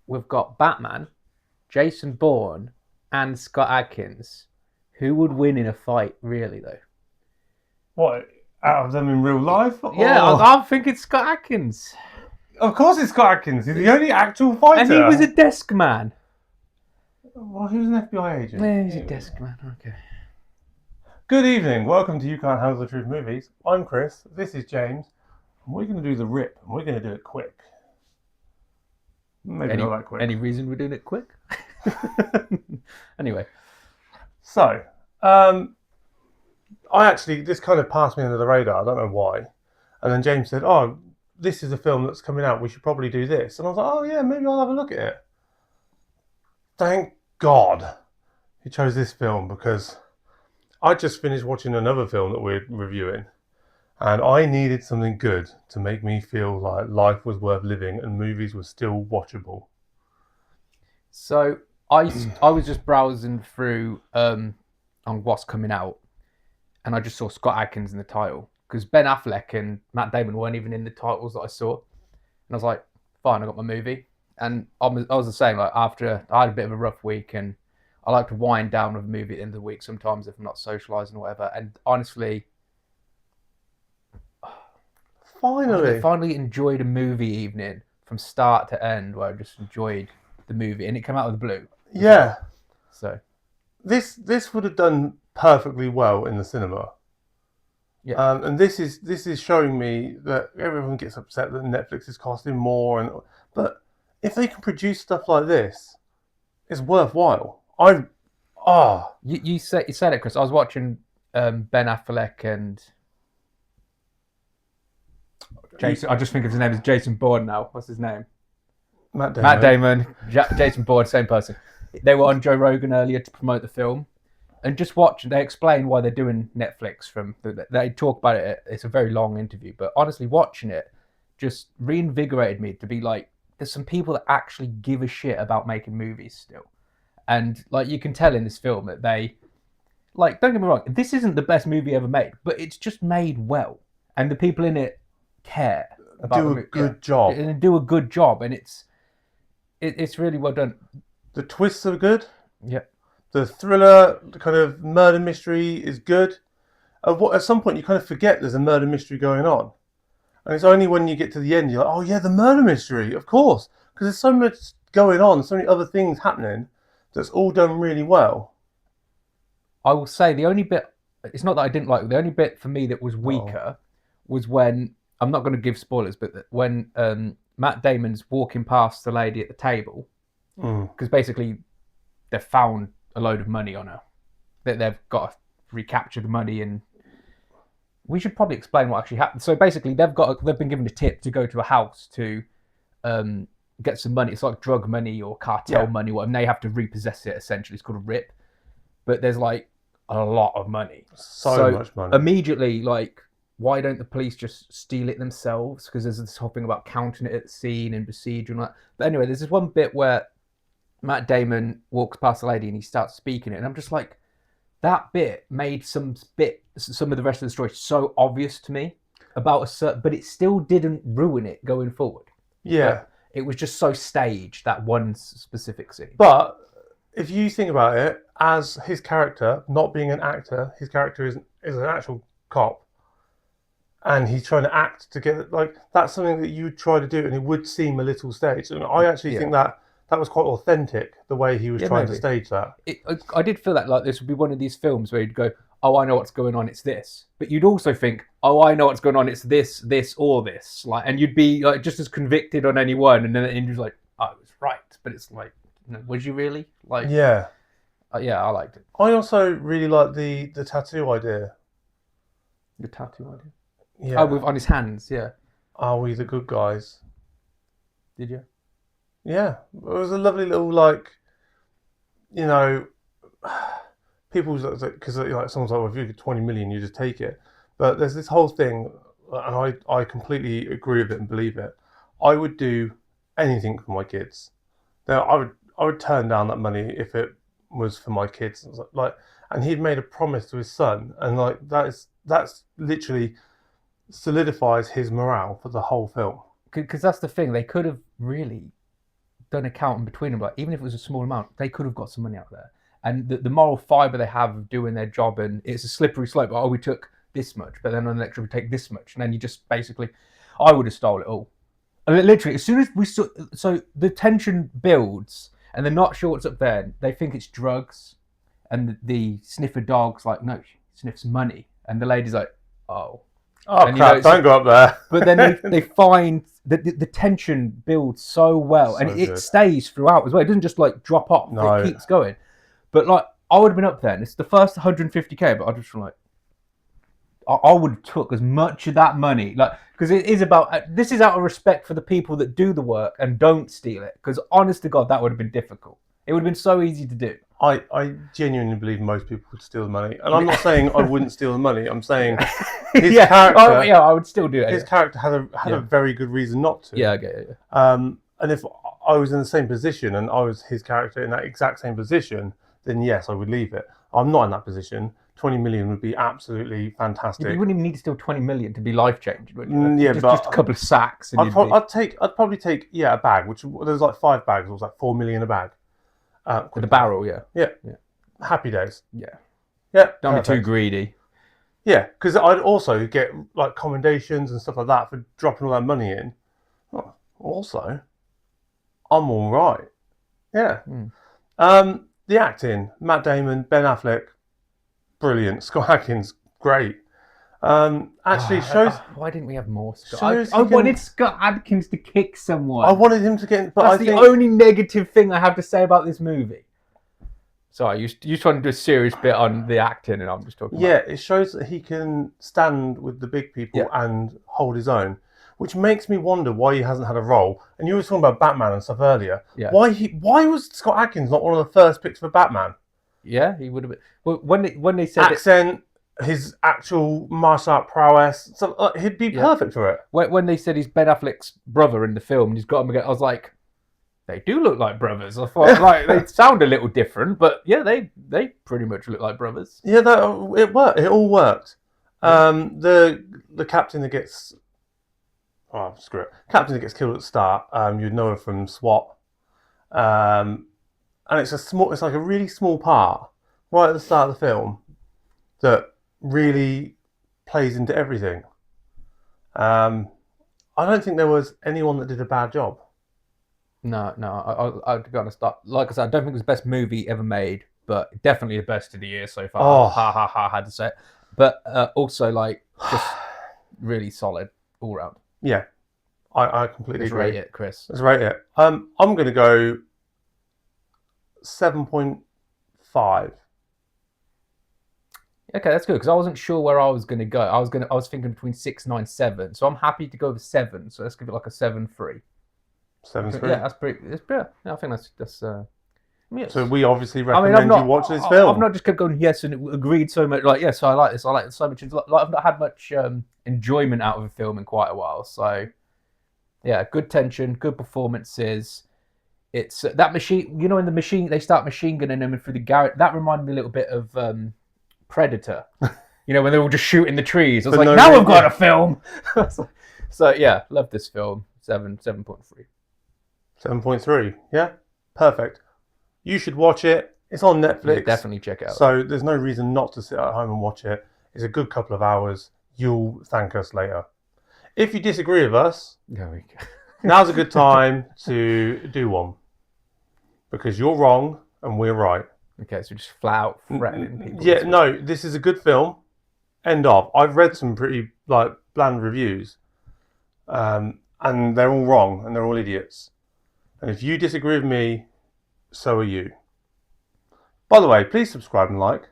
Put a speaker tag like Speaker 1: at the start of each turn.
Speaker 1: we've got Batman, Jason Bourne, and Scott Adkins. Who would win in a fight, really, though?
Speaker 2: What, out of them in real life?
Speaker 1: Yeah,
Speaker 2: Or
Speaker 1: I'm thinking Scott Adkins.
Speaker 2: of course it's Scott Atkins. He's the only actual
Speaker 1: And he was a
Speaker 2: fighter.
Speaker 1: desk man.
Speaker 2: Well, he was an FBI agent.
Speaker 1: Yeah, he's a desk man. Okay.
Speaker 2: Good evening. Welcome to You Can't Handle the Truth Movies. I'm Chris. This is James. And we're going to do the rip. And we're going to do it quick. Maybe not that quick.
Speaker 1: Any reason we're doing it quick? Anyway.
Speaker 2: So, this kind of passed me under the radar. I don't know why. And then James said, "Oh, this is a film that's coming out. We should probably do this." And I was like, "Oh yeah, maybe I'll have a look at it." Thank God he chose this film, because I just finished watching another film that we're reviewing, and I needed something good to make me feel like life was worth living and movies were still watchable.
Speaker 1: So I was just browsing through on what's coming out, and I just saw Scott Adkins in the title because Ben Affleck and Matt Damon weren't even in the titles that I saw, and I was like, fine, I got my movie. And I was the same. Like after I had a bit of a rough week, and I like to wind down with a movie at the end of the week sometimes if I'm not socialising or whatever. And honestly, I
Speaker 2: Finally.
Speaker 1: finally enjoyed a movie evening from start to end where I just enjoyed the movie, and it came out of the blue.
Speaker 2: Yeah.
Speaker 1: Well. So
Speaker 2: This would have done perfectly well in the cinema.
Speaker 1: yeah.
Speaker 2: And this is showing me that everyone gets upset that Netflix is costing more, but if they can produce stuff like this, it's worthwhile.
Speaker 1: You said it, Chris. I was watching Ben Affleck and Jason. I just think of his name as Jason Bourne now. What's his name?
Speaker 2: Matt Damon.
Speaker 1: Matt Damon, Jason Bourne, same person. They were on Joe Rogan earlier to promote the film, and just watching, they explain why they're doing Netflix. They talk about it. It's a very long interview, but honestly, watching it just reinvigorated me to be like, there's some people that actually give a shit about making movies still, and like you can tell in this film that they like. Don't get me wrong, this isn't the best movie ever made, but it's just made well, and the people in it care about
Speaker 2: Do a good job.
Speaker 1: and do a good job, and it's really well done.
Speaker 2: The twists are good.
Speaker 1: Yeah.
Speaker 2: The thriller, the kind of murder mystery is good. At some point, you kind of forget there's a murder mystery going on. And it's only when you get to the end, you're like, oh yeah, the murder mystery, of course. Because there's so much going on, so many other things happening that's all done really well.
Speaker 1: I will say the only bit, it's not that I didn't like it, the only bit for me that was weaker was when, I'm not going to give spoilers, but when Matt Damon's walking past the lady at the table, because basically they've found a load of money on her. They've got to recapture the money, and we should probably explain what actually happened. So basically they've been given a tip to go to a house to get some money. It's like drug money or cartel money, whatever, and they have to repossess it essentially. It's called a rip. But there's like a lot of money.
Speaker 2: So much money.
Speaker 1: Immediately, like, why don't the police just steal it themselves? Because there's this whole thing about counting it at the scene and procedure and all that. But anyway, there's this one bit where Matt Damon walks past the lady and he starts speaking it, and I'm just like, that bit made some of the rest of the story so obvious to me about a certain, but it still didn't ruin it going forward.
Speaker 2: Yeah.
Speaker 1: Like, it was just so staged, that one specific scene.
Speaker 2: But if you think about it, as his character, not being an actor, his character is an actual cop. And he's trying to act to get, like, that's something that you would try to do, and it would seem a little staged. And I actually think that was quite authentic, the way he was trying to stage that.
Speaker 1: I did feel that like this would be one of these films where you'd go, oh, I know what's going on, it's this. But you'd also think, oh, I know what's going on, it's this, or this. Like, and you'd be like just as convicted on any one, and then you're just like, oh, it was right. But it's like, was you really? Like,
Speaker 2: yeah,
Speaker 1: I liked it.
Speaker 2: I also really like the tattoo idea.
Speaker 1: The tattoo idea.
Speaker 2: Yeah.
Speaker 1: Oh, on his hands. Yeah.
Speaker 2: Are we the good guys?
Speaker 1: Did you?
Speaker 2: Yeah, it was a lovely little, like, you know, people's, because like someone's like, well, if you get 20 million, you just take it. But there's this whole thing, and I completely agree with it and believe it. I would do anything for my kids. Now, I would turn down that money if it was for my kids. Like, and he'd made a promise to his son, and like that's literally solidifies his morale for the whole film.
Speaker 1: Because that's the thing. They could have really done accounting between them. Like, even if it was a small amount, they could have got some money out there. And the moral fibre they have of doing their job, and it's a slippery slope. Oh, we took this much, but then on the next we take this much, and then you just basically, I would have stole it all. Literally, as soon as we saw, so the tension builds, and they're not sure what's up there. They think it's drugs, and the sniffer dog's like, no, she sniffs money, and the lady's like, oh.
Speaker 2: Oh,
Speaker 1: and,
Speaker 2: crap, don't go up there.
Speaker 1: But then they find that the tension builds so well, and it stays throughout as well. It doesn't just like drop off. No. It keeps going. But like, I would have been up there, and it's the first 150k, but I just like, I would have took as much of that money, like, because it is about, this is out of respect for the people that do the work and don't steal it, because honest to God, that would have been difficult. It would have been so easy to do.
Speaker 2: I genuinely believe most people would steal the money. And I'm not saying I wouldn't steal the money. I'm saying his character...
Speaker 1: Oh, yeah, I would still do it.
Speaker 2: His character had a very good reason not to.
Speaker 1: Yeah, I get it.
Speaker 2: And if I was in the same position and I was his character in that exact same position, then yes, I would leave it. I'm not in that position. 20 million would be absolutely fantastic.
Speaker 1: Yeah, but you wouldn't even need to steal 20 million to be life-changing, would you?
Speaker 2: Yeah,
Speaker 1: just a couple of sacks. And
Speaker 2: I'd probably take a bag, which there's like 5 bags. It was like 4 million a bag.
Speaker 1: With the barrel, yeah.
Speaker 2: Happy days.
Speaker 1: Yeah. Don't be too greedy.
Speaker 2: Yeah, because I'd also get like commendations and stuff like that for dropping all that money in. Oh, also, I'm all right. Yeah. The acting, Matt Damon, Ben Affleck, brilliant. Scott Adkins, great. Actually shows...
Speaker 1: why didn't we have more Scott? I wanted Scott Adkins to kick someone.
Speaker 2: I wanted him to get...
Speaker 1: But that's the only negative thing I have to say about this movie. Sorry, you're trying to do a serious bit on the acting, and I'm just talking about...
Speaker 2: it shows that he can stand with the big people and hold his own, which makes me wonder why he hasn't had a role. And you were talking about Batman and stuff earlier.
Speaker 1: Yeah.
Speaker 2: Why was Scott Adkins not one of the first picks for Batman?
Speaker 1: Yeah, he would have been... Well, when they said...
Speaker 2: Accent... his actual martial art prowess, so he'd be perfect for it.
Speaker 1: When they said he's Ben Affleck's brother in the film, and he's got him again, I was like, they do look like brothers. I thought like they sound a little different, but yeah, they pretty much look like brothers.
Speaker 2: Yeah, it worked. It all worked. The captain that gets captain that gets killed at the start, you'd know her from SWAT, and it's like a really small part right at the start of the film that really plays into everything. I don't think there was anyone that did a bad job.
Speaker 1: No, I'd be honest. Like I said, I don't think it was the best movie ever made, but definitely the best of the year so far.
Speaker 2: Oh,
Speaker 1: I had to say it. But also, like, just really solid all round.
Speaker 2: Yeah, I completely agree.
Speaker 1: Rate it, Chris.
Speaker 2: Let's rate it. I'm going to go 7.5.
Speaker 1: Okay, that's good because I wasn't sure where I was going to go. I was thinking between 6, 9, 7. So I'm happy to go with 7. So let's give it like a 7.3.
Speaker 2: 7.3.
Speaker 1: Yeah, that's pretty. Yeah, I think that's.
Speaker 2: So we obviously recommend you watch this film.
Speaker 1: I've not just kept going yes and agreed so much. Like yes, I like this. I like it so much. Like I've not had much enjoyment out of a film in quite a while. So yeah, good tension, good performances. It's that machine. You know, in the machine they start machine gunning them through the garret. That reminded me a little bit of Predator. You know, when they're all just shooting the trees. I was like, now I've got a film. So yeah, love this film. 7.3.
Speaker 2: 7.3. Yeah, perfect. You should watch it. It's on Netflix.
Speaker 1: Yeah, definitely check it out.
Speaker 2: So there's no reason not to sit at home and watch it. It's a good couple of hours. You'll thank us later. If you disagree with us, now's a good time to do one. Because you're wrong and we're right.
Speaker 1: Okay, so just flat out threatening people.
Speaker 2: Yeah, no, this is a good film. End of. I've read some pretty bland reviews. And they're all wrong and they're all idiots. And if you disagree with me, so are you. By the way, please subscribe and like.